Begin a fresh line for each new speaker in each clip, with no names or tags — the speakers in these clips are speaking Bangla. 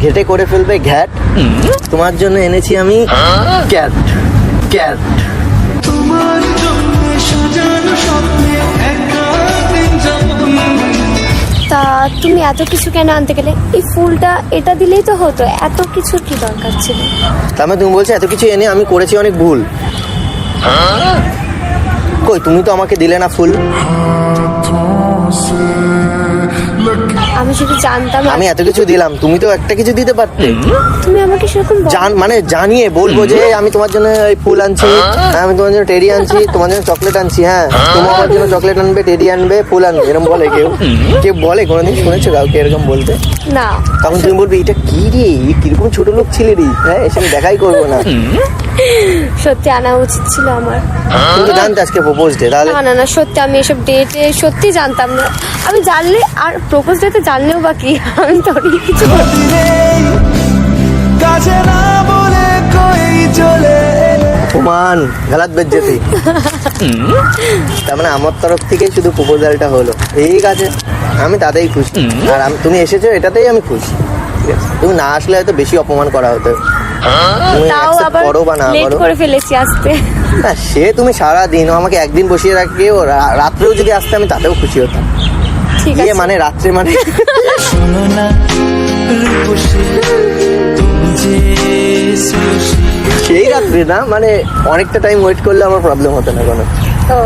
ঘেটে করে ফেলবে ঘ্যাট। তোমার জন্য এনেছি আমি ক্যাট ক্যাট।
তা তুমি এত কিছু কেন আনতে গেলে? এই ফুলটা এটা দিলেই তো হতো, এত কিছুর কি দরকার ছিল?
তার মানে তুমি বলছো এত কিছু এনে আমি করেছি অনেক ভুল? কই তুমি তো আমাকে দিলে না ফুল।
আমি যদি জানতাম
আমি এত কিছু দিলাম, তুমি তো একটা কিছু দিতে পারতে।
তুমি আমাকে সেরকম
মানে জানিয়ে বলবো যে আমি তোমার জন্য এই ফুল আনছি, আমি তোমার জন্য টেডি আনছি, তোমার জন্য চকলেট আনছি। হ্যাঁ, তুমি আমার জন্য চকলেট আনবে, টেডি আনবে, ফুল আনবে, এরকম বলে কেউ? কেউ বলে কোনোদিন শুনেছো কাউকে এরকম বলতে?
না।
তখন তুমি বলবে এটা কি রে, কিরকম ছোট লোক ছিলে রে, হ্যাঁ এসে দেখাই করবো না।
সত্যি আনা উচিত ছিল আমার।
তুমি তো জানতে আজকে প্রপোজ ডে, তাহলে
না না না, সত্যি আমি এসব ডেটে সত্যি জানতাম না। আমি জানলে আর প্রপোজ ডেতে জানলেও বা কি, আমি তোরই কিছু
অপমান গালাত বেজ্জতি। তার মানে আমার তরফ থেকে শুধু প্রপোজালটা হলো, ঠিক আছে, আমি তাতেই খুশি। আর তুমি এসেছো এটাতেই আমি খুশি। ঠিক আছে, তুমি না আসলে হয়তো বেশি অপমান করা হতো। তুমি
তাও
accept
আবার
করো বা না
লেট
করো,
করে ফেলেছি আসতে।
না সে তুমি সারা দিন আমাকে একদিন বসিয়ে রাখবে, ও রাত্রেও যদি আসতে আমি তাতেও খুশি হতাম।
ঠিক
ইয়ে
আছে,
মানে রাত্রে মানে সেই রাত্রে না, মানে অনেকটা টাইম ওয়েট করলে আমার প্রবলেম হতো না কোনো।
ও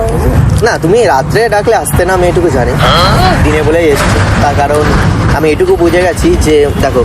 না তুমি রাত্রে ডাকলে আসতে না, আমি এটুকু জানি। দিনে বলেই এসছো, তার কারণ আমি এটুকু বুঝে গেছি যে দেখো